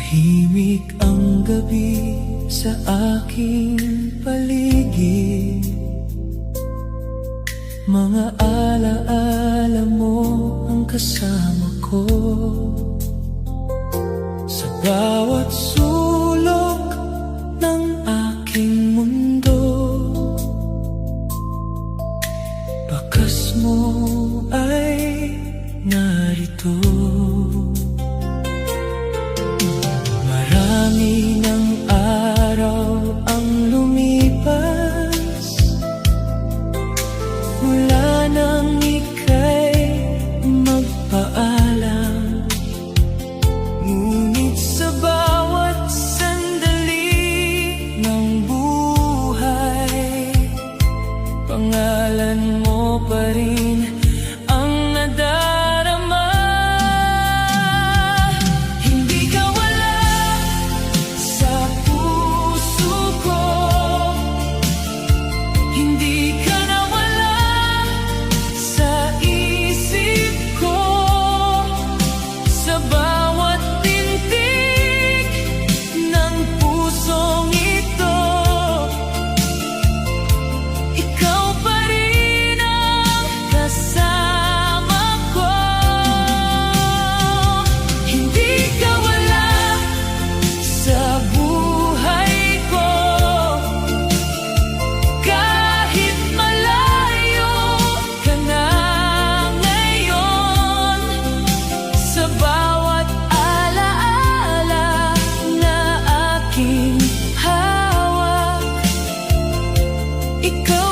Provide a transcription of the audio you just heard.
Tahimik ang gabi sa aking paligid. Mga alaala mo ang kasama ko. Sa bawat sulok ng aking mundo, bakas mo ay narito. Marami ng araw ang lumipas mula nang ika'y magpaalam. Ngunit sa bawat sandali ng buhay, pangalan mo pa rin ang nadarama. Hindi ka wala sa puso ko, hindi ka nawala sa isip ko. Sa bawat tintig ng pusong ito, ikaw pa rin ang kasama ko. Hindi ka wala sa buhay ko, kahit malayo ka na ngayon. Sa bawat alaala na aking hawak, ikaw